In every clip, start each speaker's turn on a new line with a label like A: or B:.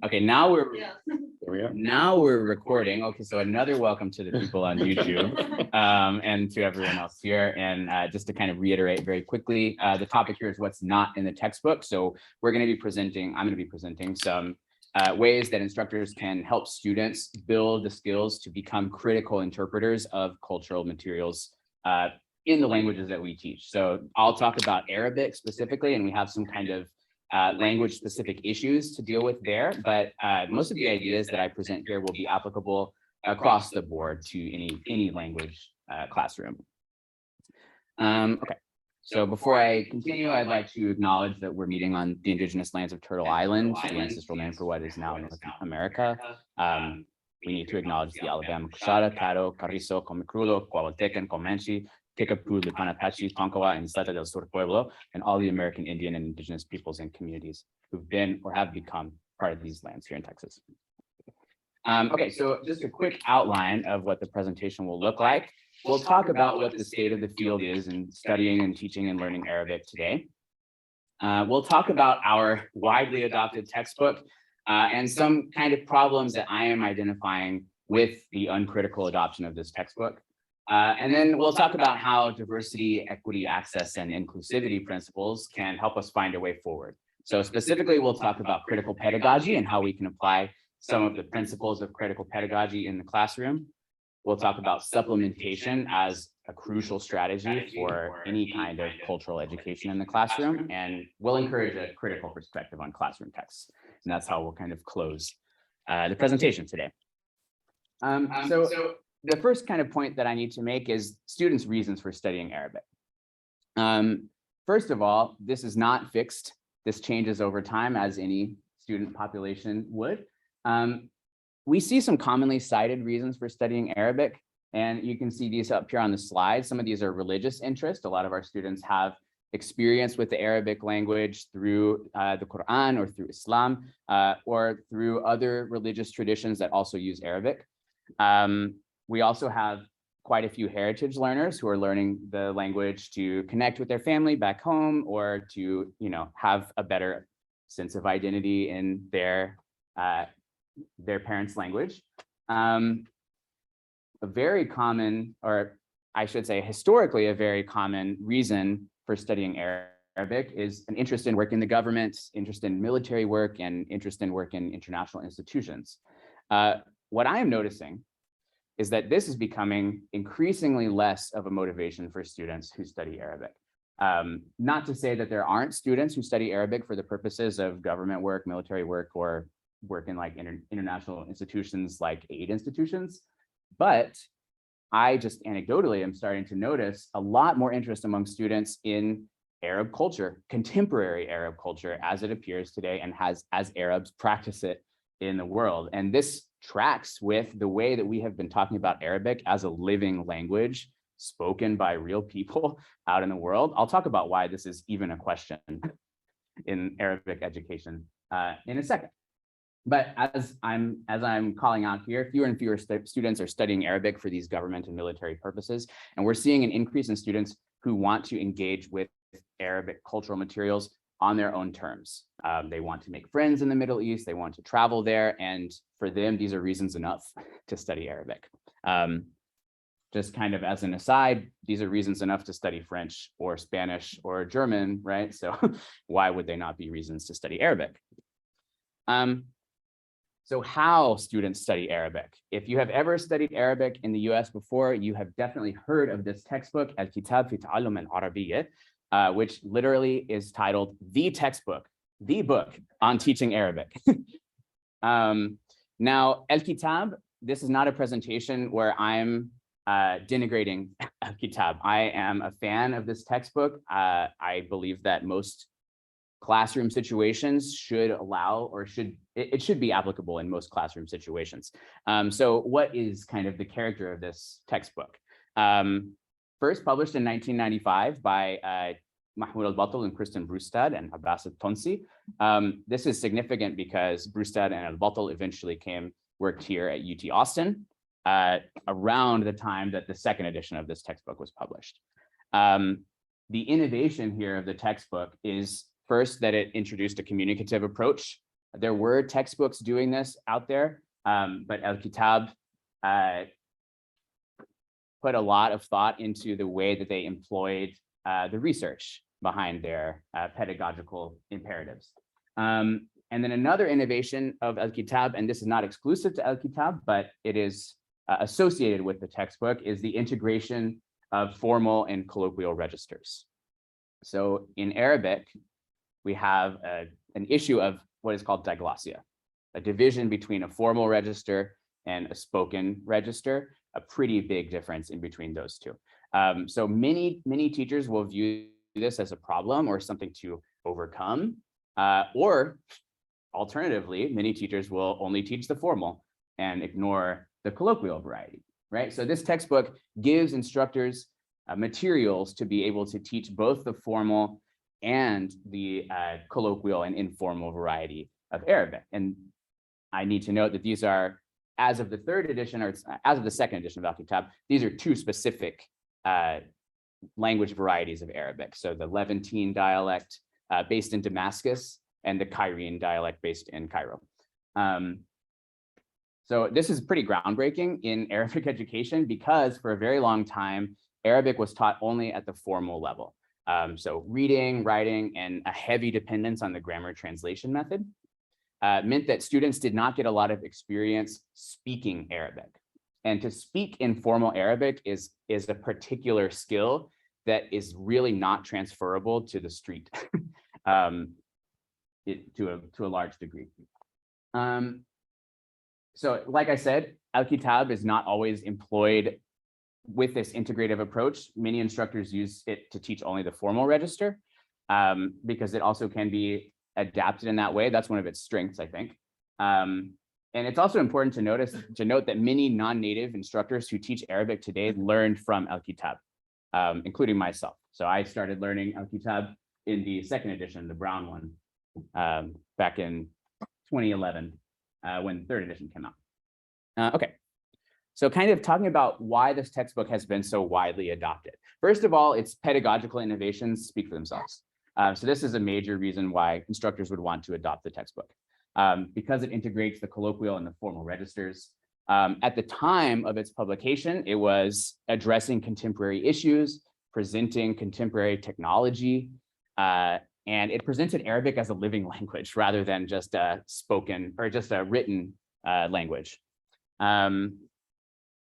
A: Okay, now we're
B: There we are.
A: now we're recording. Okay, so another welcome to the people on YouTube and to everyone else here. And just to kind of reiterate very quickly, the topic here is what's not in the textbook. So I'm going to be presenting some ways that instructors can help students build the skills to become critical interpreters of cultural materials in the languages that we teach. So I'll talk about Arabic specifically, and we have some kind of language specific issues to deal with there, but most of the ideas that I present here will be applicable across the board to any language classroom. Okay, so before I continue, I'd like to acknowledge that we're meeting on the indigenous lands of Turtle Island, the ancestral name for what is now North America. We need to acknowledge the Alabama Cushara, Caddo, Carrizo, Comecrudo, Coahuiltecan, Comanche, Kickapoo, Lipanapachi, Tonkawa, and Isleta del Sur Pueblo, and all the American Indian and indigenous peoples and communities who've been or have become part of these lands here in Texas. Okay, so just a quick outline of what the presentation will look like. We'll talk about what the state of the field is in studying and teaching and learning Arabic today. We'll talk about our widely adopted textbook and some kind of problems that I am identifying with the uncritical adoption of this textbook. And then we'll talk about how diversity, equity, access, and inclusivity principles can help us find a way forward. So specifically, we'll talk about critical pedagogy and how we can apply some of the principles of critical pedagogy in the classroom. We'll talk about supplementation as a crucial strategy for any kind of cultural education in the classroom, and we'll encourage a critical perspective on classroom texts. And that's how we'll kind of close the presentation today. So the first kind of point that I need to make is students' reasons for studying Arabic. First of all, this is not fixed. This changes over time as any student population would. We see some commonly cited reasons for studying Arabic, and you can see these up here on the slide. Some of these are religious interest. A lot of our students have experience with the Arabic language through the Quran or through Islam or through other religious traditions that also use Arabic. We also have quite a few heritage learners who are learning the language to connect with their family back home or to, have a better sense of identity in their parents' language. A very common, or I should say historically, a very common reason for studying Arabic is an interest in work in the government, interest in military work, and interest in work in international institutions. What I am noticing is that this is becoming increasingly less of a motivation for students who study Arabic. Not to say that there aren't students who study Arabic for the purposes of government work, military work, or work in like international institutions like aid institutions, but I just anecdotally am starting to notice a lot more interest among students in Arab culture, contemporary Arab culture as it appears today and as Arabs practice it in the world. And this tracks with the way that we have been talking about Arabic as a living language spoken by real people out in the world. I'll talk about why this is even a question in Arabic education in a second. But as I'm calling out here, fewer and fewer students are studying Arabic for these government and military purposes. And we're seeing an increase in students who want to engage with Arabic cultural materials on their own terms. They want to make friends in the Middle East, they want to travel there, and for them, these are reasons enough to study Arabic. Just kind of as an aside, these are reasons enough to study French or Spanish or German, right? So why would they not be reasons to study Arabic? So how students study Arabic. If you have ever studied Arabic in the US before, you have definitely heard of this textbook, Al-Kitab fi Ta'allum al-Arabiyyah, which literally is titled The Textbook, the book on teaching Arabic. Now, Al-Kitab, this is not a presentation where I'm denigrating Al-Kitab. I am a fan of this textbook. I believe that most classroom situations should allow, or it should be applicable in most classroom situations. So what is kind of the character of this textbook? First published in 1995 by Mahmoud al-Battal and Kristen Brustad and Abbas al-Tonsi. This is significant because Brustad and al-Battal eventually worked here at UT Austin around the time that the second edition of this textbook was published. The innovation here of the textbook is first that it introduced a communicative approach There were textbooks doing this out there, but Al-Kitab put a lot of thought into the way that they employed the research behind their pedagogical imperatives. And then another innovation of Al-Kitab, and this is not exclusive to Al-Kitab, but it is associated with the textbook, is the integration of formal and colloquial registers. So in Arabic, we have an issue of what is called diglossia, a division between a formal register and a spoken register, a pretty big difference in between those two. So many teachers will view this as a problem or something to overcome, or alternatively, many teachers will only teach the formal and ignore the colloquial variety, right? So this textbook gives instructors materials to be able to teach both the formal and the colloquial and informal variety of Arabic. And I need to note that these are, as of the third edition, or as of the second edition of Al-Kitab, these are two specific language varieties of Arabic. So the Levantine dialect based in Damascus and the Cairene dialect based in Cairo. So this is pretty groundbreaking in Arabic education because for a very long time, Arabic was taught only at the formal level. So reading, writing, and a heavy dependence on the grammar translation method meant that students did not get a lot of experience speaking Arabic. And to speak in formal Arabic is a particular skill that is really not transferable to the street to a large degree. So like I said, Al-Kitab is not always employed with this integrative approach. Many instructors use it to teach only the formal register because it also can be adapted in that way. That's one of its strengths, I think. And it's also important to note that many non-native instructors who teach Arabic today learned from Al-Kitab, including myself. So I started learning Al-Kitab in the second edition, the brown one, back in 2011 when the third edition came out. Okay. So kind of talking about why this textbook has been so widely adopted. First of all, its pedagogical innovations speak for themselves. So this is a major reason why instructors would want to adopt the textbook, because it integrates the colloquial and the formal registers. At the time of its publication, it was addressing contemporary issues, presenting contemporary technology, and it presented Arabic as a living language rather than just a spoken or just a written language.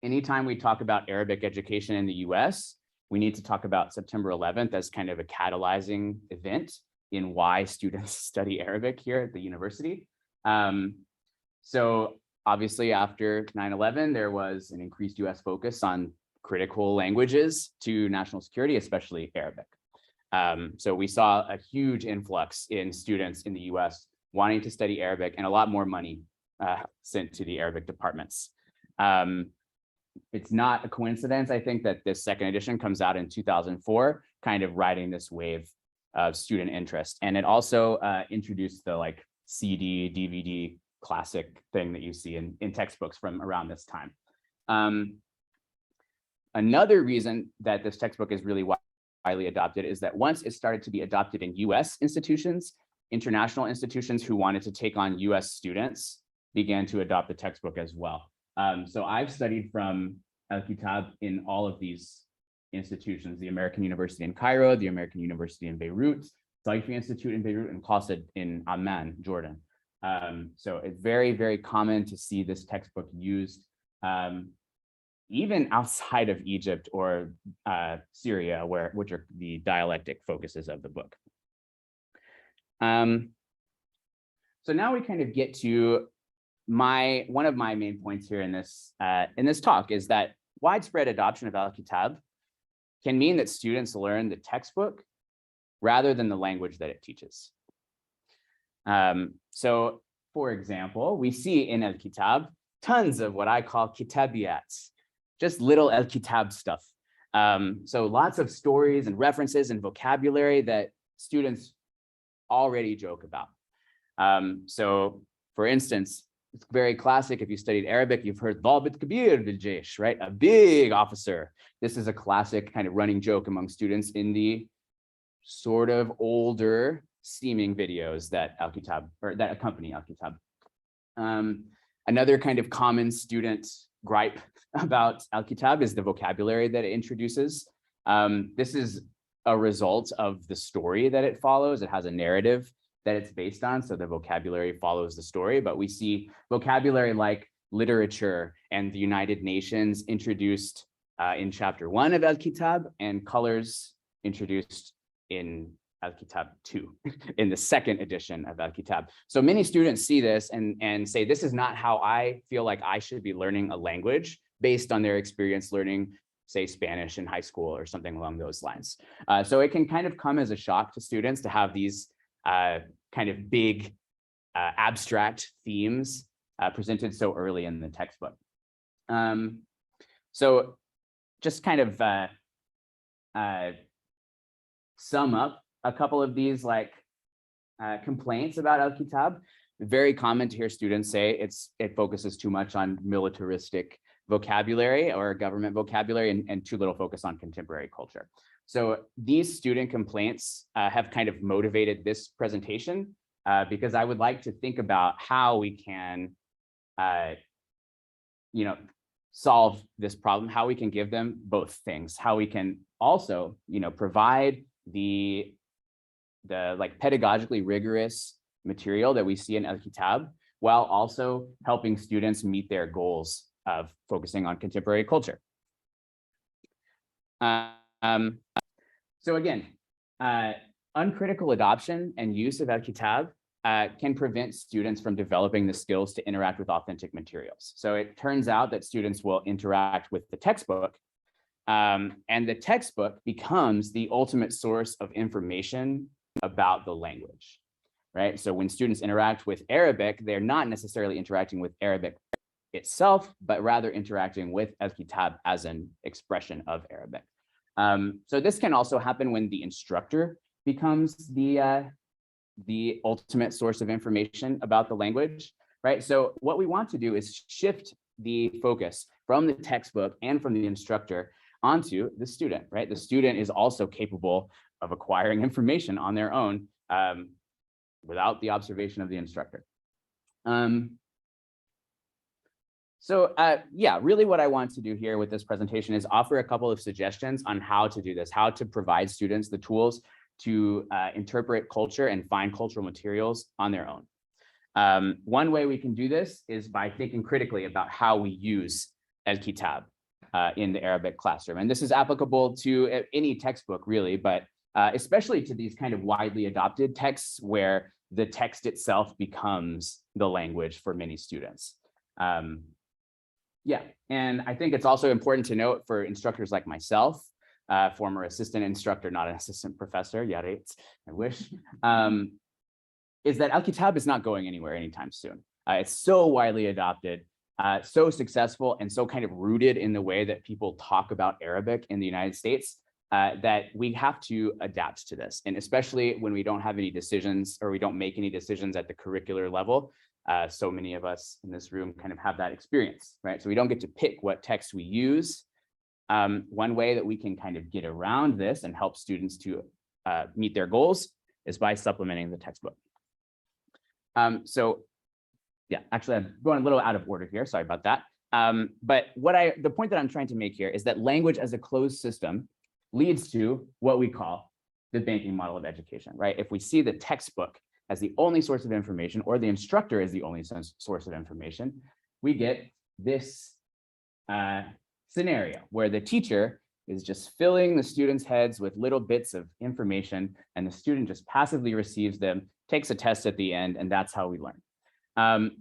A: Anytime we talk about Arabic education in the US, we need to talk about September 11th as kind of a catalyzing event in why students study Arabic here at the university. So obviously after 9/11, there was an increased US focus on critical languages to national security, especially Arabic. So we saw a huge influx in students in the US wanting to study Arabic and a lot more money sent to the Arabic departments. It's not a coincidence, I think, that this second edition comes out in 2004, kind of riding this wave of student interest. And it also introduced the like CD, DVD classic thing that you see in textbooks from around this time. Another reason that this textbook is really widely adopted is that once it started to be adopted in US institutions, international institutions who wanted to take on US students began to adopt the textbook as well. So I've studied from Al-Kitab in all of these institutions, the American University in Cairo, the American University in Beirut, Saifi Institute in Beirut, and Qasid in Amman, Jordan. So it's very, very common to see this textbook used even outside of Egypt or Syria, which are the dialectic focuses of the book. So now we kind of get to one of my main points here in this talk is that widespread adoption of Al-Kitab can mean that students learn the textbook rather than the language that it teaches. So for example, we see in Al-Kitab tons of what I call kitabiyats, just little Al-Kitab stuff. So lots of stories and references and vocabulary that students already joke about. So for instance, it's very classic. If you studied Arabic, you've heard Dhabit Kabir bil Jaysh, right? A big officer. This is a classic kind of running joke among students in the sort of older seeming videos that Al-Kitab or that accompany Al-Kitab. Another kind of common student gripe about Al-Kitab is the vocabulary that it introduces. This is a result of the story that it follows. It has a narrative that it's based on, so the vocabulary follows the story, but we see vocabulary like literature and the United Nations introduced in chapter 1 of Al-Kitab, and colors introduced in Al-Kitab 2, in the second edition of Al-Kitab. So many students see this and say, this is not how I feel like I should be learning a language based on their experience learning, say, Spanish in high school or something along those lines. So it can kind of come as a shock to students to have these kind of big abstract themes presented so early in the textbook. So just kind of sum up a couple of these like complaints about Al-Kitab. Very common to hear students say it focuses too much on militaristic vocabulary or government vocabulary and too little focus on contemporary culture. So these student complaints have kind of motivated this presentation because I would like to think about how we can solve this problem, how we can give them both things, how we can also provide the like pedagogically rigorous material that we see in Al-Kitab, while also helping students meet their goals of focusing on contemporary culture. So again, uncritical adoption and use of Al-Kitab can prevent students from developing the skills to interact with authentic materials. So it turns out that students will interact with the textbook, and the textbook becomes the ultimate source of information about the language, right? So when students interact with Arabic, they're not necessarily interacting with Arabic itself, but rather interacting with Al-Kitab as an expression of Arabic. So this can also happen when the instructor becomes the ultimate source of information about the language, right? So what we want to do is shift the focus from the textbook and from the instructor onto the student, right? The student is also capable of acquiring information on their own without the observation of the instructor. Yeah, really what I want to do here with this presentation is offer a couple of suggestions on how to do this, how to provide students the tools to interpret culture and find cultural materials on their own. One way we can do this is by thinking critically about how we use Al-Kitab in the Arabic classroom. And this is applicable to any textbook really, but especially to these kind of widely adopted texts where the text itself becomes the language for many students. Yeah, and I think it's also important to note for instructors like myself, former assistant instructor, not an assistant professor, yeah, I wish, is that Al-Kitab is not going anywhere anytime soon. It's so widely adopted, so successful, and so kind of rooted in the way that people talk about Arabic in the United States that we have to adapt to this. And especially when we don't have any decisions or we don't make any decisions at the curricular level, so many of us in this room kind of have that experience, right? So we don't get to pick what text we use. One way that we can kind of get around this and help students to meet their goals is by supplementing the textbook. So yeah, actually I'm going a little out of order here, sorry about that. But the point that I'm trying to make here is that language as a closed system leads to what we call the banking model of education, right? If we see the textbook as the only source of information or the instructor as the only source of information, we get this scenario where the teacher is just filling the students' heads with little bits of information and the student just passively receives them, takes a test at the end, and that's how we learn.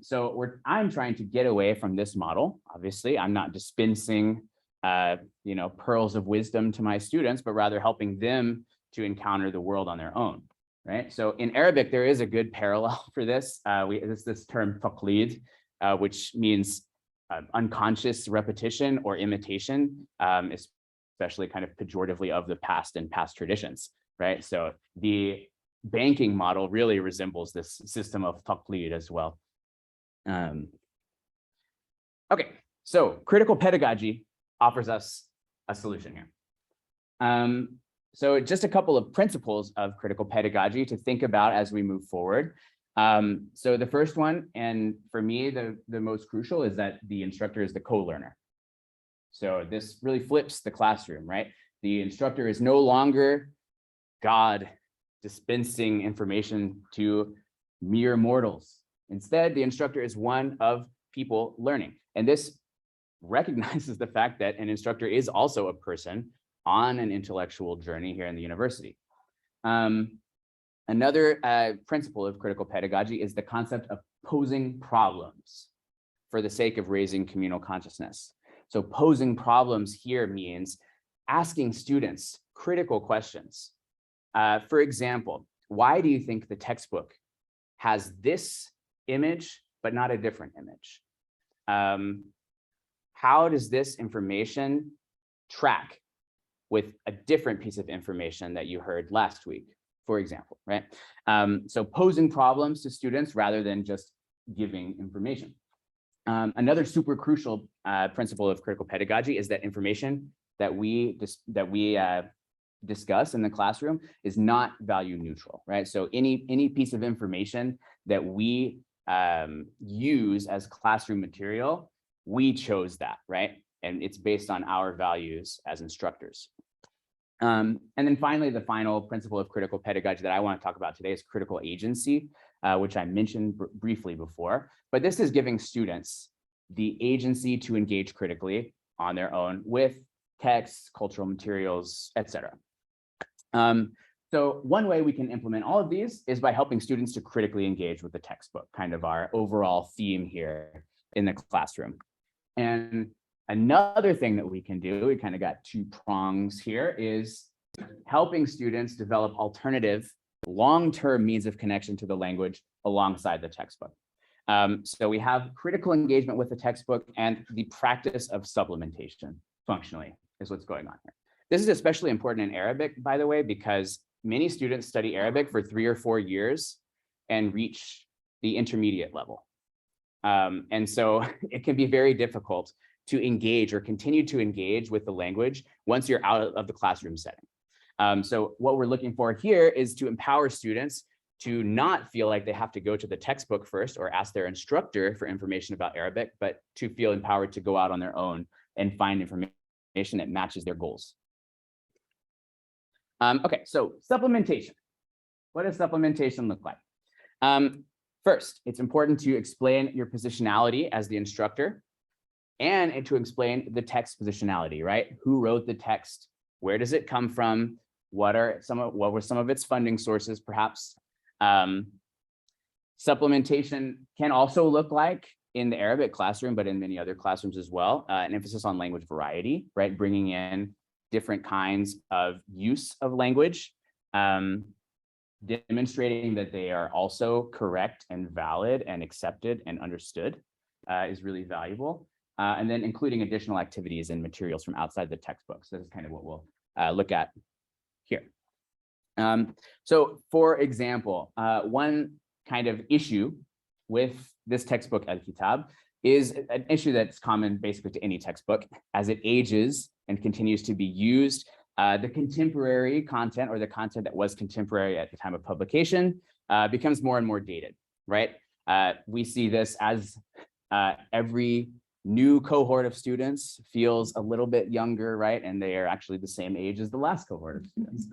A: So I'm trying to get away from this model. Obviously, I'm not dispensing pearls of wisdom to my students, but rather helping them to encounter the world on their own, right? So in Arabic, there is a good parallel for this. This term taqlid, which means unconscious repetition or imitation, especially kind of pejoratively of the past and past traditions, right? So the banking model really resembles this system of taqlid as well. Okay, so critical pedagogy offers us a solution here. So just a couple of principles of critical pedagogy to think about as we move forward. So the first one, and for me, the most crucial, is that the instructor is the co-learner. So this really flips the classroom, right? The instructor is no longer God dispensing information to mere mortals. Instead, the instructor is one of people learning. And this recognizes the fact that an instructor is also a person on an intellectual journey here in the university. Another principle of critical pedagogy is the concept of posing problems for the sake of raising communal consciousness. So posing problems here means asking students critical questions. For example, why do you think the textbook has this image, but not a different image? How does this information track with a different piece of information that you heard last week, for example, right? So posing problems to students rather than just giving information. Another super crucial principle of critical pedagogy is that information that we discuss in the classroom is not value neutral, right? So any piece of information that we use as classroom material, we chose that, right? And it's based on our values as instructors. And then finally, the final principle of critical pedagogy that I want to talk about today is critical agency, which I mentioned briefly before. But this is giving students the agency to engage critically on their own with texts, cultural materials, etc. So one way we can implement all of these is by helping students to critically engage with the textbook, kind of our overall theme here in the classroom. And another thing that we can do, we kind of got two prongs here, is helping students develop alternative long-term means of connection to the language alongside the textbook. So we have critical engagement with the textbook and the practice of supplementation functionally is what's going on here. This is especially important in Arabic, by the way, because many students study Arabic for 3 or 4 years and reach the intermediate level. And so it can be very difficult to engage or continue to engage with the language once you're out of the classroom setting. So what we're looking for here is to empower students to not feel like they have to go to the textbook first or ask their instructor for information about Arabic, but to feel empowered to go out on their own and find information that matches their goals. Okay, so supplementation. What does supplementation look like? First, it's important to explain your positionality as the instructor and to explain the text positionality, right? Who wrote the text? Where does it come from? What were some of its funding sources, perhaps? Supplementation can also look like in the Arabic classroom, but in many other classrooms as well, an emphasis on language variety, right? Bringing in different kinds of use of language, demonstrating that they are also correct and valid and accepted and understood is really valuable. And then including additional activities and materials from outside the textbook. So this is kind of what we'll look at here. So for example, one kind of issue with this textbook, Al-Kitab, is an issue that's common basically to any textbook. As it ages and continues to be used, the contemporary content or the content that was contemporary at the time of publication becomes more and more dated, right? We see this as every new cohort of students feels a little bit younger, right? And they are actually the same age as the last cohort of students.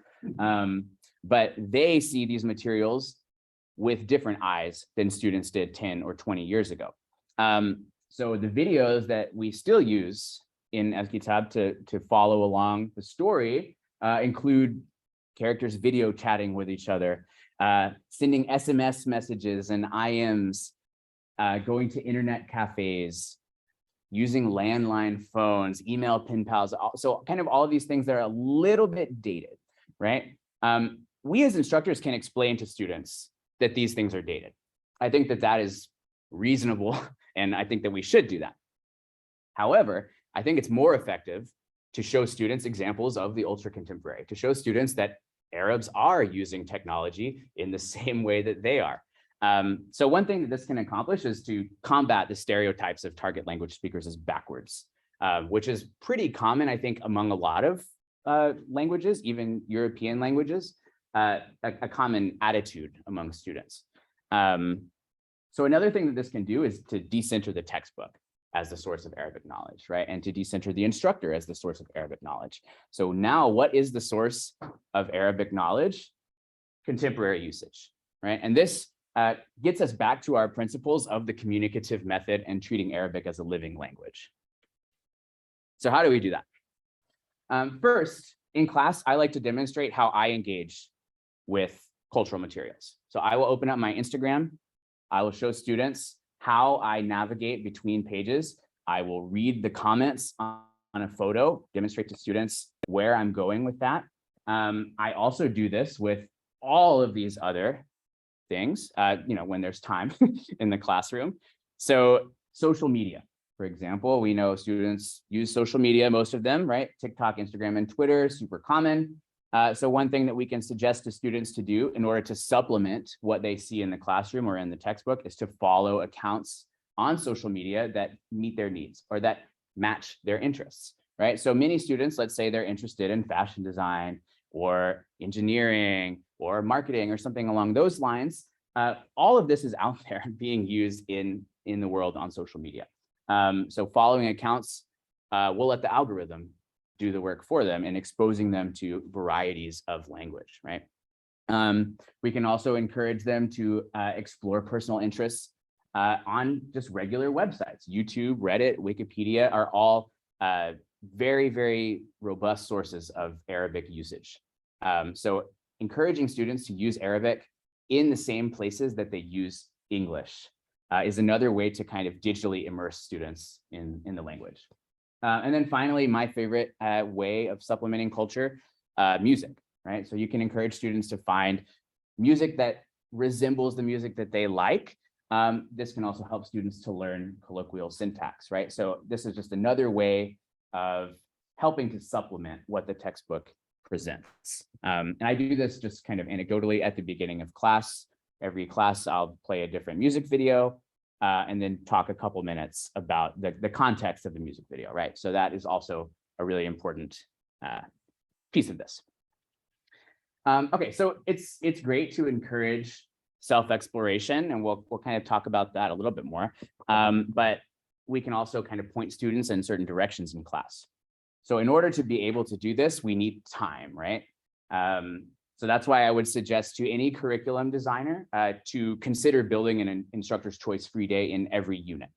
A: But they see these materials with different eyes than students did 10 or 20 years ago. So the videos that we still use in Al-Kitab to follow along the story include characters video chatting with each other, sending SMS messages and IMs, going to internet cafes, using landline phones, email pen pals. So kind of all of these things that are a little bit dated, right? We as instructors can explain to students that these things are dated. I think that that is reasonable, and I think that we should do that. However, I think it's more effective to show students examples of the ultra contemporary, to show students that Arabs are using technology in the same way that they are. So one thing that this can accomplish is to combat the stereotypes of target language speakers as backwards, which is pretty common, I think, among a lot of languages, even European languages, a common attitude among students. So another thing that this can do is to decenter the textbook as the source of Arabic knowledge, right? And to decenter the instructor as the source of Arabic knowledge. So now what is the source of Arabic knowledge? Contemporary usage, right? And this gets us back to our principles of the communicative method and treating Arabic as a living language. So how do we do that? First, in class, I like to demonstrate how I engage with cultural materials. So I will open up my Instagram. I will show students how I navigate between pages. I will read the comments on a photo, demonstrate to students where I'm going with that. I also do this with all of these other things, when there's time in the classroom. So social media, for example, we know students use social media, most of them, right? TikTok, Instagram, and Twitter, super common. So one thing that we can suggest to students to do in order to supplement what they see in the classroom or in the textbook is to follow accounts on social media that meet their needs or that match their interests, right? So many students, let's say they're interested in fashion design or engineering or marketing or something along those lines. All of this is out there being used in the world on social media. So following accounts will let the algorithm do the work for them and exposing them to varieties of language, right? We can also encourage them to explore personal interests on just regular websites. YouTube, Reddit, Wikipedia are all very, very robust sources of Arabic usage. So encouraging students to use Arabic in the same places that they use English is another way to kind of digitally immerse students in the language. And then finally, my favorite way of supplementing culture, music, right? So you can encourage students to find music that resembles the music that they like. This can also help students to learn colloquial syntax, right? So this is just another way of helping to supplement what the textbook presents. And I do this just kind of anecdotally at the beginning of class. Every class, I'll play a different music video and then talk a couple minutes about the context of the music video, right? So that is also a really important piece of this. Okay, so it's great to encourage self-exploration, and we'll kind of talk about that a little bit more. But we can also kind of point students in certain directions in class. So in order to be able to do this, we need time, right? So that's why I would suggest to any curriculum designer to consider building an instructor's choice free day in every unit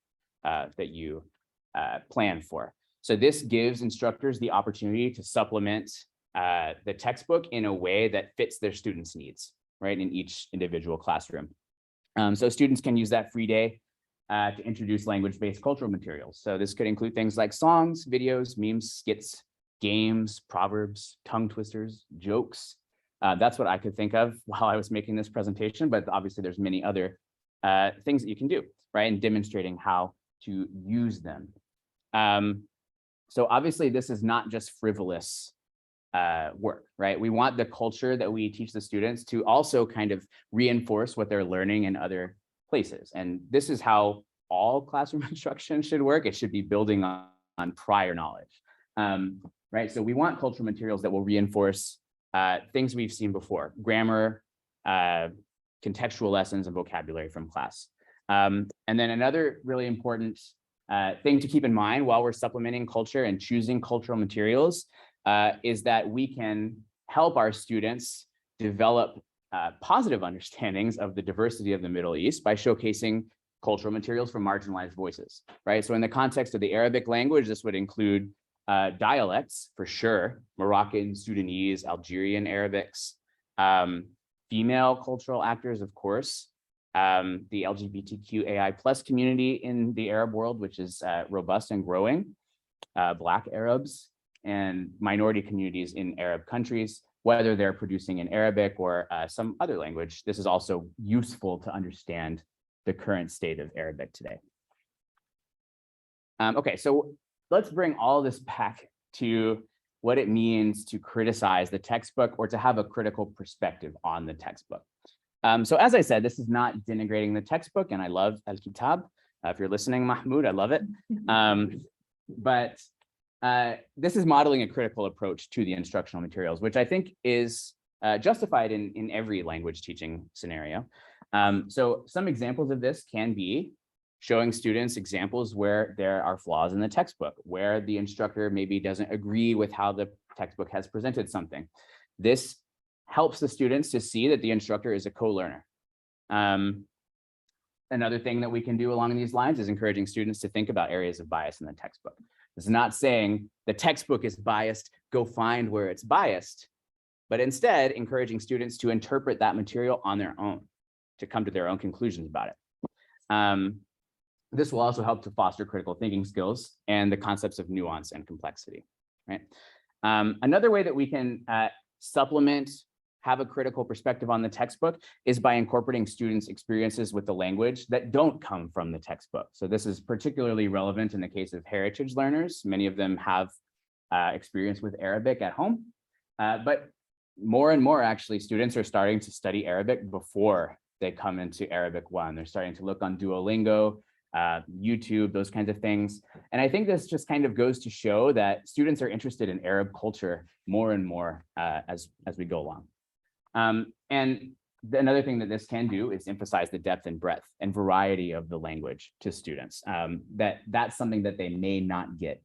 A: that you plan for. So this gives instructors the opportunity to supplement the textbook in a way that fits their students' needs, right, in each individual classroom. So students can use that free day to introduce language-based cultural materials. So this could include things like songs, videos, memes, skits, games, proverbs, tongue twisters, jokes. That's what I could think of while I was making this presentation, but obviously there's many other things that you can do, right, in demonstrating how to use them. So obviously this is not just frivolous work, right? We want the culture that we teach the students to also kind of reinforce what they're learning in other places. And this is how all classroom instruction should work. It should be building on prior knowledge, right? So we want cultural materials that will reinforce things we've seen before: grammar, contextual lessons, and vocabulary from class. And then another really important thing to keep in mind while we're supplementing culture and choosing cultural materials is that we can help our students develop positive understandings of the diversity of the Middle East by showcasing cultural materials from marginalized voices, right? So in the context of the Arabic language, this would include dialects for sure: Moroccan, Sudanese, Algerian Arabics, female cultural actors, of course, the LGBTQAI+ community in the Arab world, which is robust and growing, Black Arabs, and minority communities in Arab countries, whether they're producing in Arabic or some other language. This is also useful to understand the current state of Arabic today. Okay, so let's bring all this back to what it means to criticize the textbook or to have a critical perspective on the textbook. So as I said, this is not denigrating the textbook, and I love Al-Kitab. If you're listening, Mahmoud, I love it. But this is modeling a critical approach to the instructional materials, which I think is justified in every language teaching scenario. So some examples of this can be showing students examples where there are flaws in the textbook, where the instructor maybe doesn't agree with how the textbook has presented something. This helps the students to see that the instructor is a co-learner. Another thing that we can do along these lines is encouraging students to think about areas of bias in the textbook. It's not saying the textbook is biased, go find where it's biased, but instead encouraging students to interpret that material on their own, to come to their own conclusions about it. This will also help to foster critical thinking skills and the concepts of nuance and complexity, right? Another way that we can supplement, have a critical perspective on the textbook is by incorporating students' experiences with the language that don't come from the textbook. So this is particularly relevant in the case of heritage learners. Many of them have experience with Arabic at home, but more and more actually students are starting to study Arabic before they come into Arabic 1. They're starting to look on Duolingo, YouTube, those kinds of things. And I think this just kind of goes to show that students are interested in Arab culture more and more as we go along. And another thing that this can do is emphasize the depth and breadth and variety of the language to students. That's something that they may not get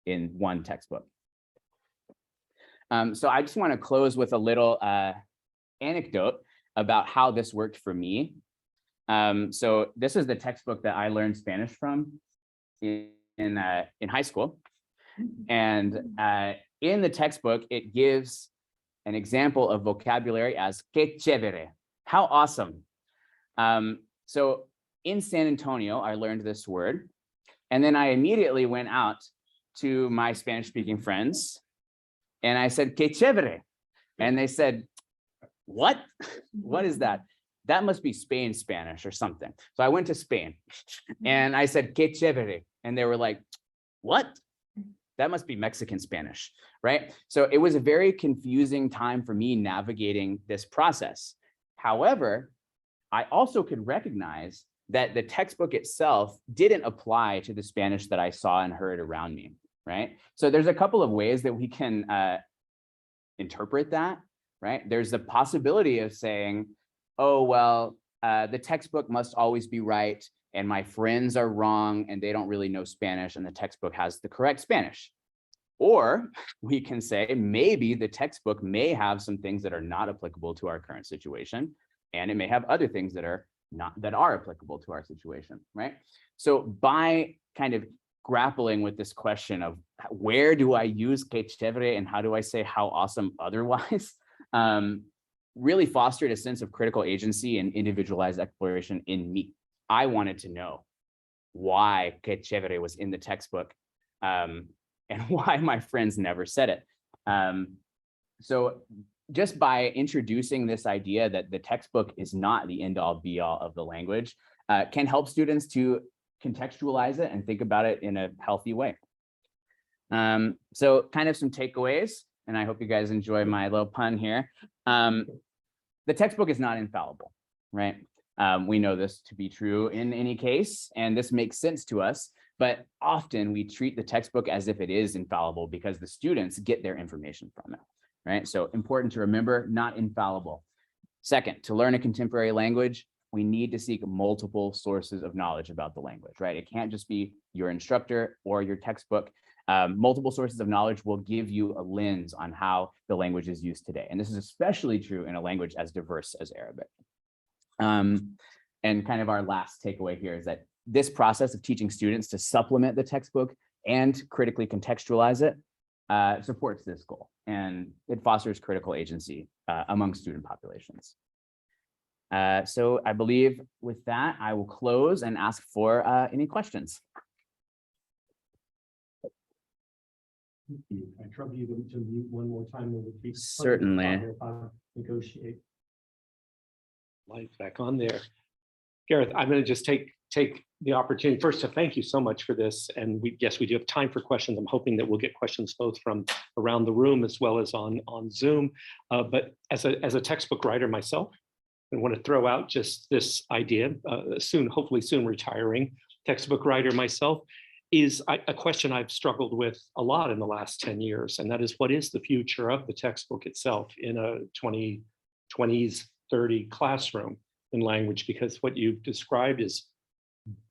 A: in one textbook. So I just want to close with a little anecdote about how this worked for me. So this is the textbook that I learned Spanish from in high school. And in the textbook, it gives an example of vocabulary as que chévere, how awesome. So in San Antonio, I learned this word, and then I immediately went out to my Spanish-speaking friends, and I said, que chévere. And they said, what? What is that? That must be Spain Spanish or something. So I went to Spain and I said, que chévere. And they were like, what? That must be Mexican Spanish, right? So it was a very confusing time for me navigating this process. However, I also could recognize that the textbook itself didn't apply to the Spanish that I saw and heard around me, right? So there's a couple of ways that we can interpret that, right? There's the possibility of saying, oh, well, the textbook must always be right, and my friends are wrong, and they don't really know Spanish, and the textbook has the correct Spanish. Or we can say, maybe the textbook may have some things that are not applicable to our current situation, and it may have other things that are applicable to our situation, right? So by kind of grappling with this question of where do I use que chévere and how do I say how awesome otherwise, really fostered a sense of critical agency and individualized exploration in me. I wanted to know why que chévere was in the textbook and why my friends never said it. So just by introducing this idea that the textbook is not the end all be all of the language can help students to contextualize it and think about it in a healthy way. So kind of some takeaways, and I hope you guys enjoy my little pun here. The textbook is not infallible, right? We know this to be true in any case, and this makes sense to us, but often we treat the textbook as if it is infallible because the students get their information from it, right? So important to remember, not infallible. Second, to learn a contemporary language, we need to seek multiple sources of knowledge about the language, right? It can't just be your instructor or your textbook. Multiple sources of knowledge will give you a lens on how the language is used today. And this is especially true in a language as diverse as Arabic. And kind of our last takeaway here is that this process of teaching students to supplement the textbook and critically contextualize it supports this goal, and it fosters critical agency among student populations. So I believe with that, I will close and ask for any questions.
B: I trouble you to mute one more time.
A: Certainly.
B: Negotiate. Light back on there. Garrett, I'm going to just take the opportunity first to thank you so much for this. And yes, we do have time for questions. I'm hoping that we'll get questions both from around the room as well as on Zoom. But as a textbook writer myself, I want to throw out just this idea, hopefully soon retiring textbook writer myself. is a question I've struggled with a lot in the last 10 years. And that is, what is the future of the textbook itself in a 20s, 30 classroom in language? Because what you've described is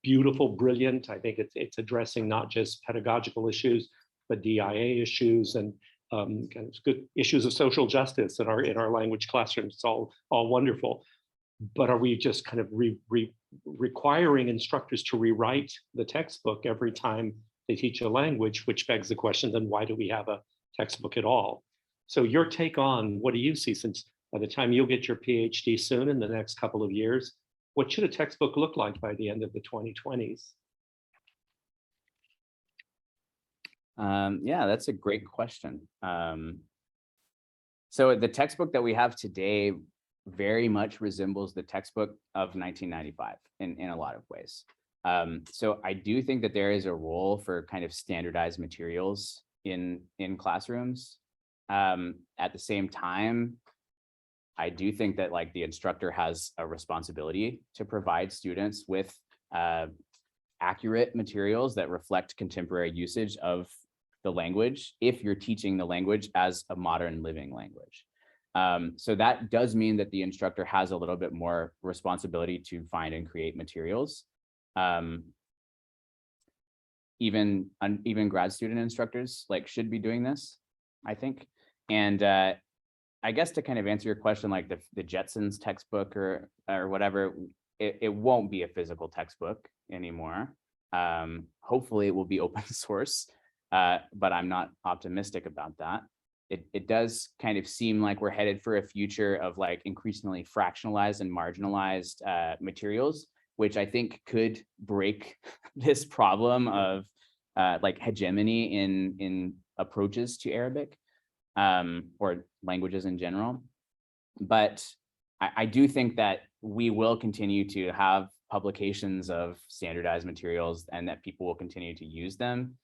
B: beautiful, brilliant. I think it's addressing not just pedagogical issues, but DIA issues and kind of good issues of social justice in our language classrooms. It's all wonderful. But are we just kind of requiring instructors to rewrite the textbook every time they teach a language, which begs the question, then why do we have a textbook at all? So your take on, what do you see, since by the time you'll get your PhD soon in the next couple of years, what should a textbook look like by the end of the 2020s?
A: Yeah, that's a great question. So the textbook that we have today very much resembles the textbook of 1995 in a lot of ways. So I do think that there is a role for kind of standardized materials in classrooms. At the same time, I do think that like the instructor has a responsibility to provide students with accurate materials that reflect contemporary usage of the language if you're teaching the language as a modern living language. So that does mean that the instructor has a little bit more responsibility to find and create materials. Even grad student instructors like should be doing this, I think. And I guess to kind of answer your question, like the Jetsons textbook or whatever, it won't be a physical textbook anymore. Hopefully it will be open source, but I'm not optimistic about that. It does kind of seem like we're headed for a future of like increasingly fractionalized and marginalized materials, which I think could break this problem of like hegemony in approaches to Arabic or languages in general. But I do think that we will continue to have publications of standardized materials and that people will continue to use them.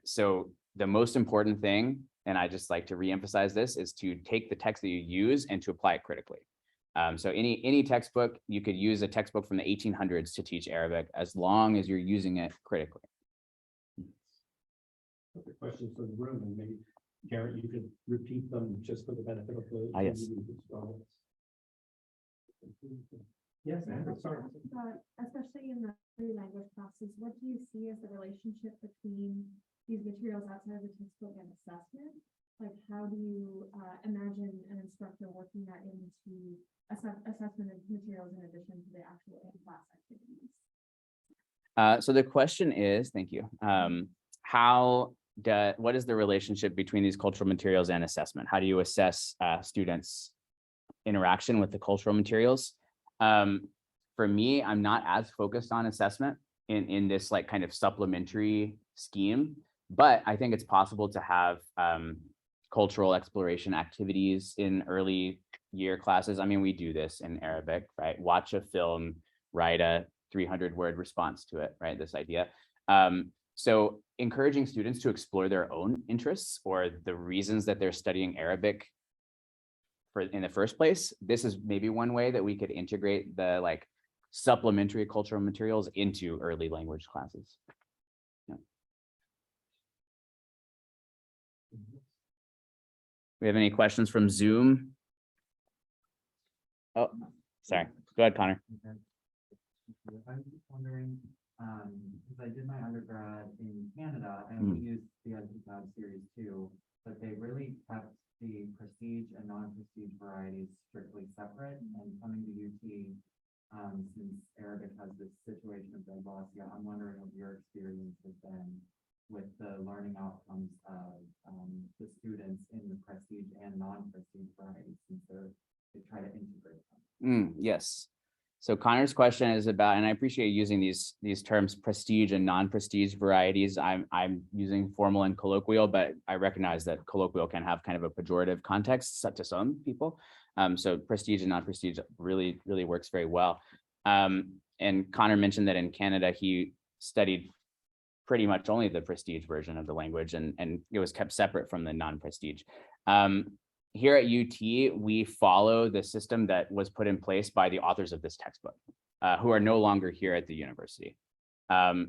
A: So the most important thing, and I just like to reemphasize this, is to take the text that you use and to apply it critically. So any textbook, you could use a textbook from the 1800s to teach Arabic as long as you're using it critically.
C: Okay, questions from the room, and maybe Garrett, you could repeat them just for the benefit of the.
A: Yes.
C: Yes, Andrew, sorry.
D: Especially in the three language classes, what do you see as the relationship between these materials outside of the textbook and assessment? Like, how do you imagine an instructor working that into assessment of materials in addition to the actual in-class activities?
A: So the question is, thank you. What is the relationship between these cultural materials and assessment? How do you assess students' interaction with the cultural materials? For me, I'm not as focused on assessment in this like kind of supplementary scheme, but I think it's possible to have cultural exploration activities in early year classes. I mean, we do this in Arabic, right? Watch a film, write a 300-word response to it, right? This idea. So encouraging students to explore their own interests or the reasons that they're studying Arabic in the first place. This is maybe one way that we could integrate the like supplementary cultural materials into early language classes. Yeah. We have any questions from Zoom? Oh, sorry. Go ahead, Connor.
E: I'm just wondering, because I did my undergrad in Canada and we used the Untitled series too, but they really kept the prestige and non-prestige varieties strictly separate. And coming to UT, since Arabic has this situation of diglossia, I'm wondering what your experience has been with the learning outcomes of the students in the prestige and non-prestige varieties, since they try to integrate them.
A: Yes. So Connor's question is about, and I appreciate using these terms, prestige and non-prestige varieties. I'm using formal and colloquial, but I recognize that colloquial can have kind of a pejorative context to some people. So prestige and non-prestige really works very well. And Connor mentioned that in Canada, he studied pretty much only the prestige version of the language, and it was kept separate from the non-prestige. Here at UT, we follow the system that was put in place by the authors of this textbook, who are no longer here at the university.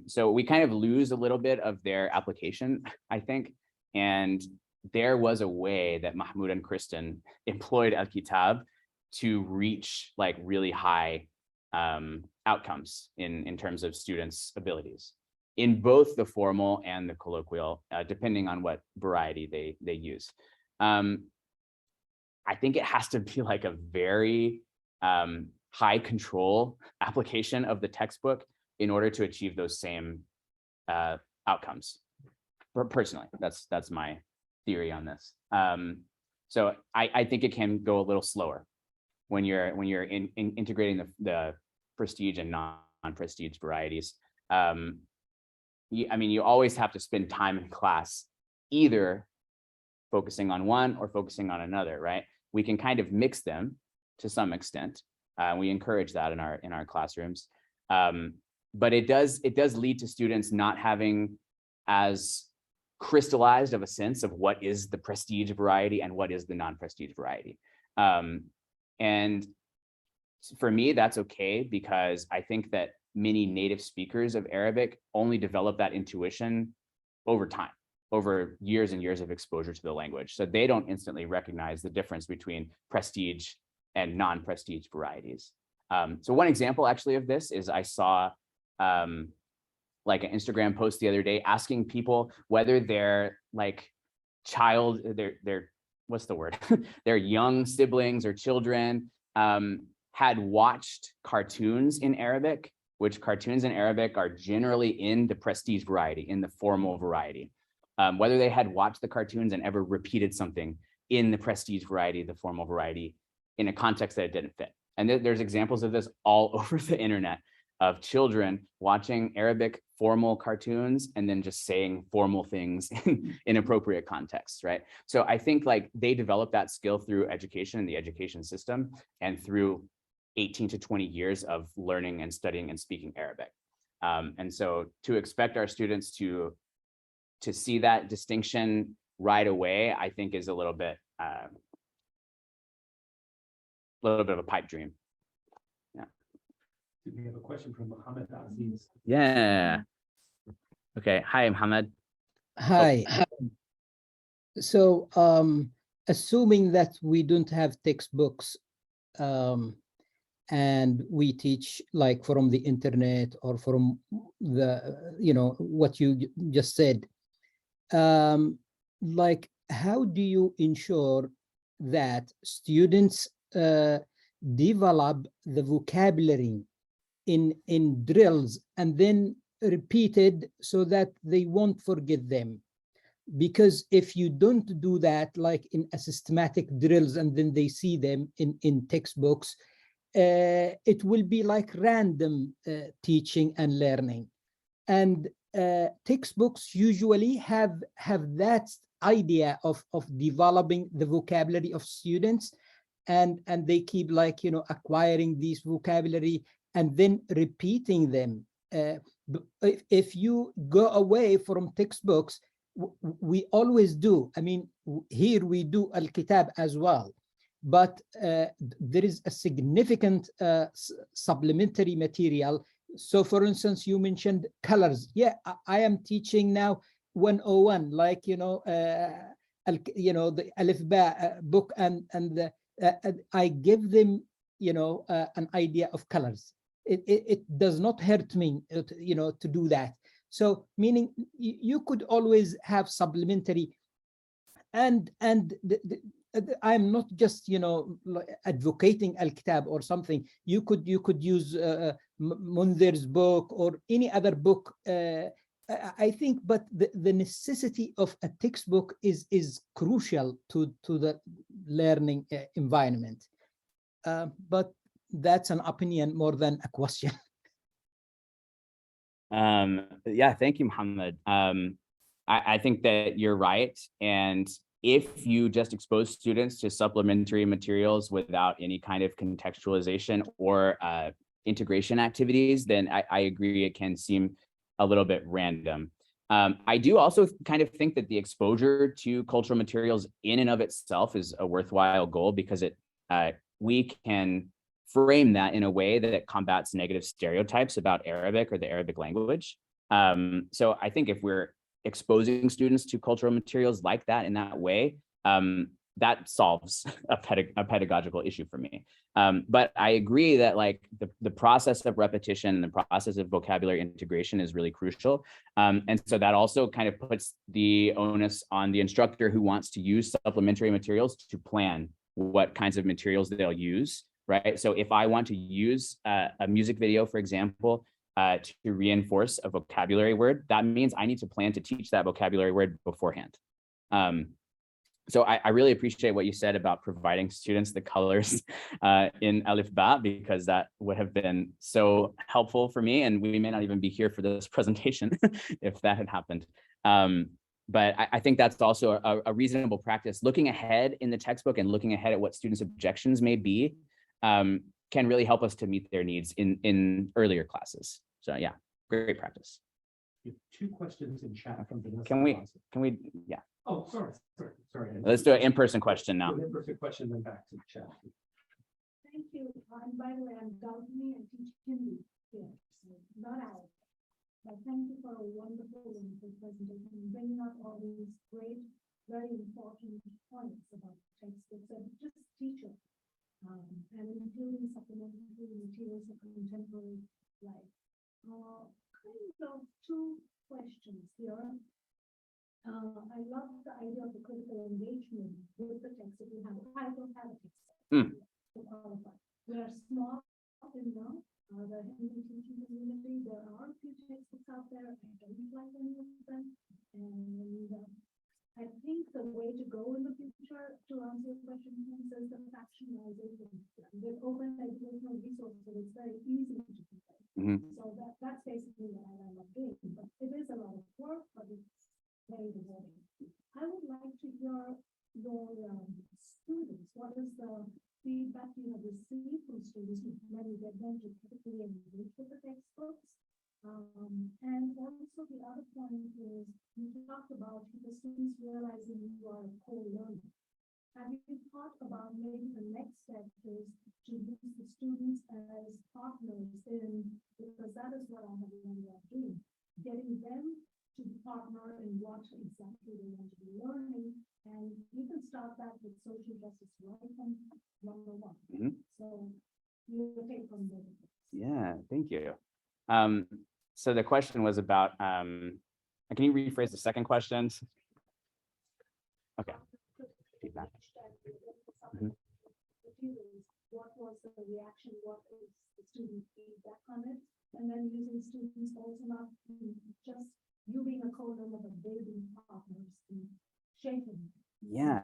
A: So we kind of lose a little bit of their application, I think. And there was a way that Mahmoud and Kristen employed Al-Kitab to reach like really high outcomes in terms of students' abilities in both the formal and the colloquial, depending on what variety they use. I think it has to be like a very high control application of the textbook in order to achieve those same outcomes. Personally, that's my theory on this. So I think it can go a little slower when you're integrating the prestige and non-prestige varieties. I mean, you always have to spend time in class either focusing on one or focusing on another, right? We can kind of mix them to some extent. We encourage that in our classrooms. But it does lead to students not having as crystallized of a sense of what is the prestige variety and what is the non-prestige variety. And for me, that's okay, because I think that many native speakers of Arabic only develop that intuition over time, over years and years of exposure to the language. So they don't instantly recognize the difference between prestige and non-prestige varieties. So one example actually of this is I saw like an Instagram post the other day asking people whether their like their what's the word? Their young siblings or children had watched cartoons in Arabic, which cartoons in Arabic are generally in the prestige variety, in the formal variety. Whether they had watched the cartoons and ever repeated something in the prestige variety, the formal variety, in a context that it didn't fit. And there's examples of this all over the internet of children watching Arabic formal cartoons and then just saying formal things in inappropriate contexts, right? So I think like they develop that skill through education and the education system and through 18 to 20 years of learning and studying and speaking Arabic. And so to expect our students to see that distinction right away, I think is a little bit of a pipe dream. Yeah.
C: We have a question from Mohammed Aziz.
A: Yeah. Okay. Hi, Mohammed.
F: Hi. So assuming that we don't have textbooks and we teach like from the internet or from the, what you just said, like how do you ensure that students develop the vocabulary in drills and then repeated so that they won't forget them? Because if you don't do that, like in a systematic drills, and then they see them in textbooks, it will be like random teaching and learning. And textbooks usually have that idea of developing the vocabulary of students, and they keep like, acquiring these vocabulary and then repeating them. If you go away from textbooks, we always do. I mean, here we do Al-Kitab as well, but there is a significant supplementary material. So for instance, you mentioned colors. Yeah, I am teaching now 101, like, the Alif Ba book, and I give them, an idea of colors. It does not hurt me, to do that. So meaning you could always have supplementary, and I'm not just, advocating Al-Kitab or something. You could use Mundir's book or any other book. I think, but the necessity of a textbook is crucial to the learning environment. But that's an opinion more than a question.
A: Yeah, thank you, Mohammed. I think that you're right. And if you just expose students to supplementary materials without any kind of contextualization or integration activities, then I agree it can seem a little bit random. I do also kind of think that the exposure to cultural materials in and of itself is a worthwhile goal, because we can frame that in a way that combats negative stereotypes about Arabic or the Arabic language. So I think if we're exposing students to cultural materials like that in that way, that solves a pedagogical issue for me. But I agree that like the process of repetition, the process of vocabulary integration is really crucial. And so that also kind of puts the onus on the instructor who wants to use supplementary materials to plan what kinds of materials they'll use, right? So if I want to use a music video, for example, to reinforce a vocabulary word, that means I need to plan to teach that vocabulary word beforehand. So I really appreciate what you said about providing students the colors in Alif Ba, because that would have been so helpful for me, and we may not even be here for this presentation if that had happened. But I think that's also a reasonable practice. Looking ahead in the textbook and looking ahead at what students' objections may be can really help us to meet their needs in earlier classes. So yeah, great practice.
C: You have 2 questions in chat from Vanessa.
A: Can we, yeah.
C: Oh, sorry.
A: Let's do an in-person question now.
C: An in-person question, then back to the chat.
D: Thank you. And by the way, I'm Daltoni and teach Hindi here, so not out. But thank you for a wonderful presentation, bringing up all these great, very important points about textbooks and just teaching, and including supplementary materials of contemporary life. Kind of 2 questions here. I love the idea of the critical engagement with the text that we have. I don't have a text to qualify. We are small enough. The Hindi teaching community, there are a few textbooks out there. I don't like any of them. And I think the way to go in the future, to answer your question, is the factionalization. With open educational resources, it's very easy to do that. So that's basically what I love doing. But it is a lot of work, but it's very rewarding. I would like to hear your students. What is the feedback you have received from students when you get them to critically engage with the textbooks? And also the other point is you talked about the students realizing you are a co-learner. Have you thought about maybe the next step is to use the students as partners in, because that is what I have learned about doing, getting them to partner in what exactly they want to be learning, and you can start that with social justice right from 101. So you will take from there.
A: Yeah, thank you. So the question was about, can you rephrase the second question? Okay. Feedback.
D: What was the reaction? What is the student feedback on it? And then using students also not just you being a co-learner, but they being partners in shaping.
A: Yeah.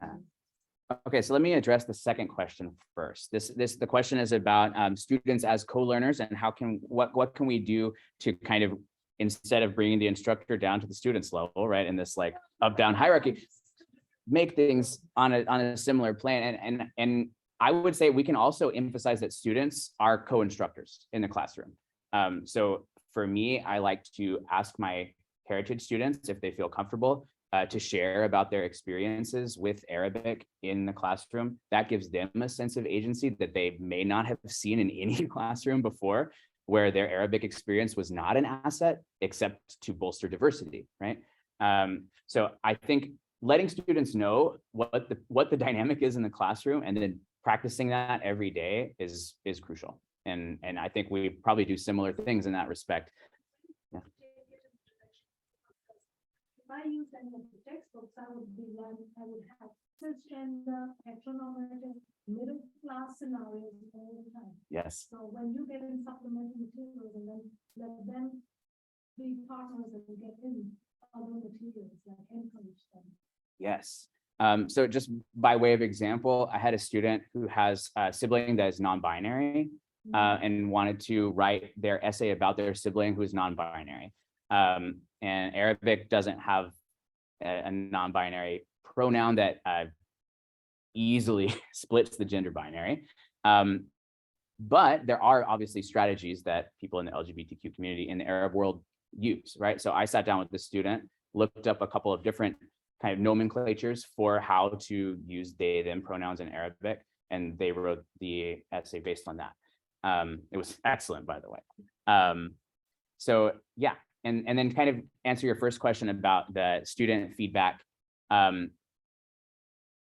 A: Okay, so let me address the second question first. The question is about students as co-learners and what can we do to kind of, instead of bringing the instructor down to the students level, right, in this like up-down hierarchy, make things on a similar plane. And I would say we can also emphasize that students are co-instructors in the classroom. So for me, I like to ask my heritage students if they feel comfortable to share about their experiences with Arabic in the classroom. That gives them a sense of agency that they may not have seen in any classroom before, where their Arabic experience was not an asset except to bolster diversity, right? So I think letting students know what the dynamic is in the classroom and then practicing that every day is crucial. And I think we probably do similar things in that respect. Yeah.
D: If I use any of the textbooks, I would have cisgender, heteronormative, middle class scenarios all the time.
A: Yes.
D: So when you get in supplementary materials and then let them be partners and get in other materials, like encourage them.
A: Yes. So just by way of example, I had a student who has a sibling that is non-binary and wanted to write their essay about their sibling who is non-binary. And Arabic doesn't have a non-binary pronoun that easily splits the gender binary. But there are obviously strategies that people in the LGBTQ community in the Arab world use, right? So I sat down with the student, looked up a couple of different kind of nomenclatures for how to use they, them pronouns in Arabic, and they wrote the essay based on that. It was excellent, by the way. So yeah, and then kind of answer your first question about the student feedback.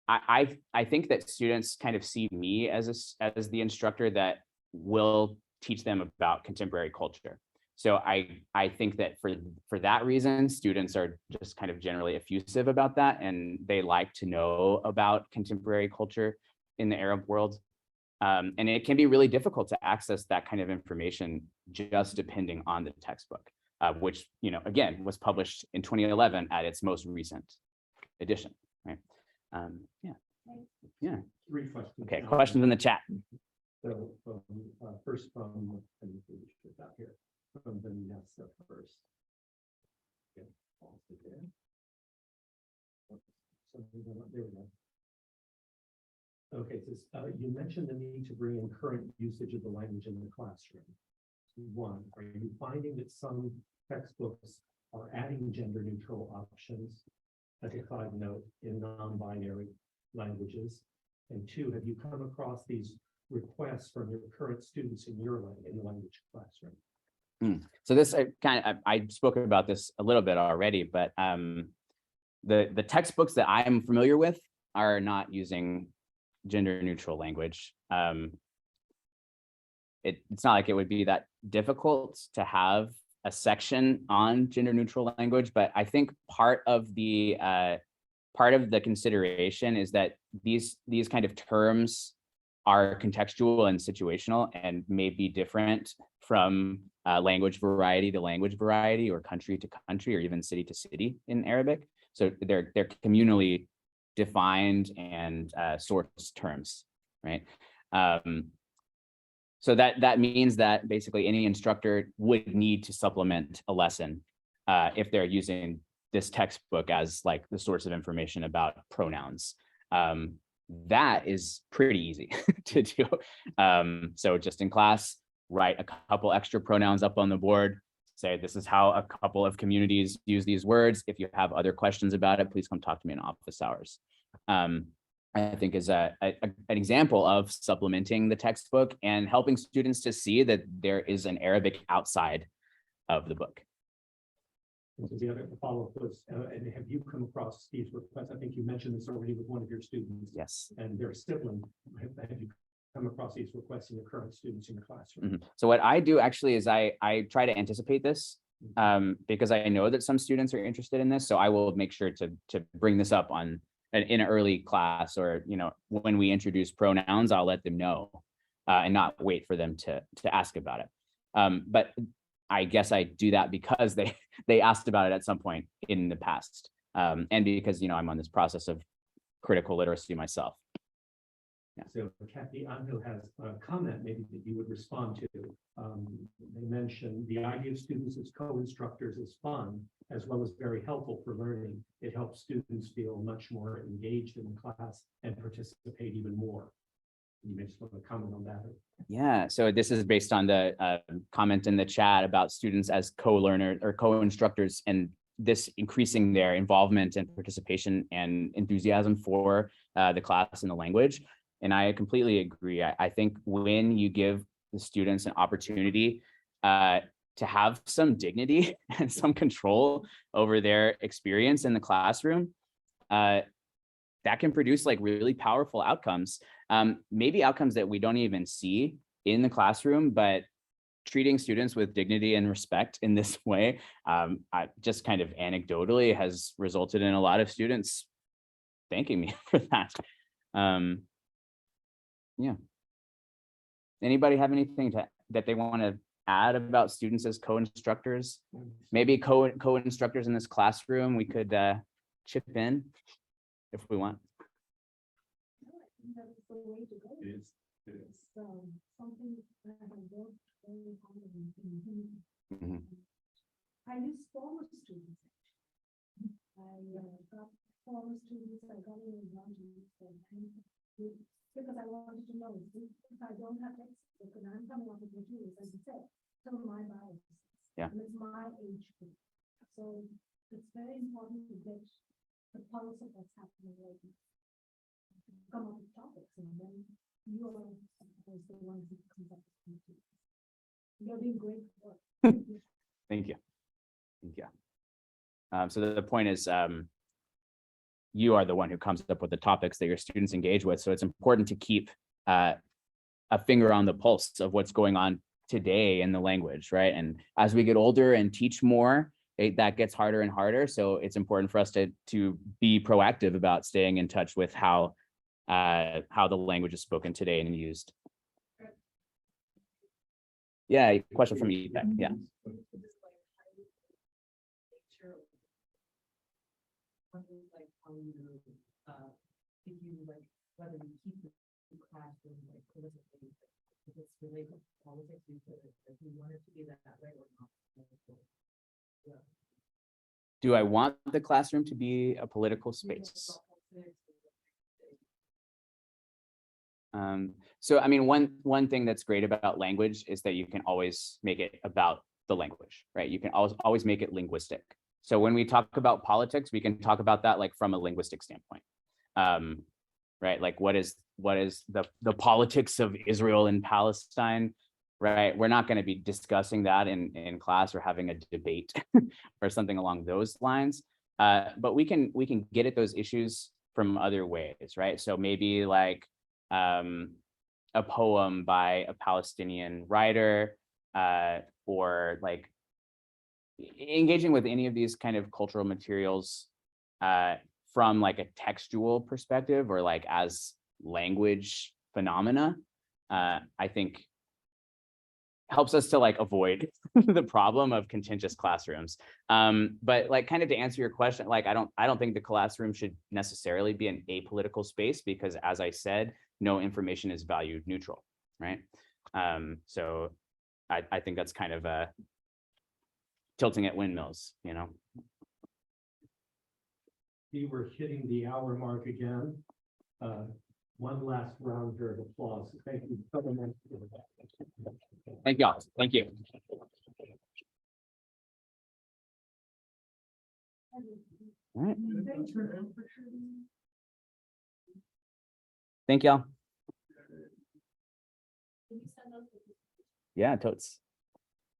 A: I think that students kind of see me as the instructor that will teach them about contemporary culture. So I think that for that reason, students are just kind of generally effusive about that, and they like to know about contemporary culture in the Arab world. And it can be really difficult to access that kind of information just depending on the textbook, which, again, was published in 2011 at its most recent edition, right? Yeah.
C: 3 questions.
A: Okay, questions in the chat.
C: So first from, here, from Vanessa first. Okay, pause it there. There we go. Okay, so you mentioned the need to bring in current usage of the language in the classroom. 1, are you finding that some textbooks are adding gender neutral options as a side note in non-binary languages? And 2, have you come across these requests from your current students in your language classroom?
A: So this I spoke about this a little bit already, but the textbooks that I'm familiar with are not using gender neutral language. It's not like it would be that difficult to have a section on gender neutral language, but I think part of the consideration is that these kind of terms are contextual and situational and may be different from language variety to language variety, or country to country, or even city to city in Arabic. So they're communally defined and source terms, right? So that means that basically any instructor would need to supplement a lesson if they're using this textbook as like the source of information about pronouns. That is pretty easy to do. So just in class, write a couple extra pronouns up on the board, say this is how a couple of communities use these words. If you have other questions about it, please come talk to me in office hours. I think is an example of supplementing the textbook and helping students to see that there is an Arabic outside of the book.
C: And so the other follow-up was, and have you come across these requests? I think you mentioned this already with one of your students.
A: Yes.
C: And their sibling. Have you come across these requests in your current students in the classroom?
A: So what I do actually is I try to anticipate this because I know that some students are interested in this. So I will make sure to bring this up in an early class, or when we introduce pronouns, I'll let them know and not wait for them to ask about it. But I guess I do that because they asked about it at some point in the past, and because I'm on this process of critical literacy myself. Yeah.
C: So Kathy Anhu has a comment maybe that you would respond to. They mentioned the idea of students as co-instructors is fun, as well as very helpful for learning. It helps students feel much more engaged in the class and participate even more. You may just want to comment on that.
A: Yeah, so this is based on the comment in the chat about students as co-learners or co-instructors, and this increasing their involvement and participation and enthusiasm for the class and the language. And I completely agree. I think when you give the students an opportunity to have some dignity and some control over their experience in the classroom, that can produce like really powerful outcomes, maybe outcomes that we don't even see in the classroom, but treating students with dignity and respect in this way, just kind of anecdotally has resulted in a lot of students thanking me for that. Yeah. Anybody have anything that they want to add about students as co-instructors? Maybe co-instructors in this classroom, we could chip in if we want.
D: That's the way to go.
C: It is.
D: Something that I have worked very hard in.
A: Mhm.
D: I use former students. I got former students, I got in because I wanted to know if I don't have textbook and I'm coming up with materials, as you said, some of my biases.
A: Yeah.
D: And it's my age group. So it's very important to get the pulse of what's happening right now. Come up with topics and then You are the one who comes up with new tools. You're doing great work.
A: Thank you. Thank you. So the point is, you are the one who comes up with the topics that your students engage with. So it's important to keep a finger on the pulse of what's going on today in the language, right? And as we get older and teach more, that gets harder and harder. So it's important for us to be proactive about staying in touch with how the language is spoken today and used. Yeah, question from Epec, yeah.
G: If you like, whether you keep the classroom like politically, if it's related to politics, if you want it to be that way or not. Yeah.
A: Do I want the classroom to be a political space? So I mean, one thing that's great about language is that you can always make it about the language, right? You can always make it linguistic. So when we talk about politics, we can talk about that like from a linguistic standpoint, right? Like what is the politics of Israel and Palestine, right? We're not going to be discussing that in class or having a debate or something along those lines. But we can get at those issues from other ways, right? So maybe like a poem by a Palestinian writer, or like engaging with any of these kind of cultural materials from like a textual perspective or like as language phenomena, I think helps us to like avoid the problem of contentious classrooms. But like kind of to answer your question, like I don't think the classroom should necessarily be an apolitical space because as I said, no information is valued neutral, right? So I think that's kind of tilting at windmills, you know.
C: We were hitting the hour mark again. One last round here of applause. Thank you so much.
A: Thank y'all. Thank you. All right. Thank y'all. Yeah, totes.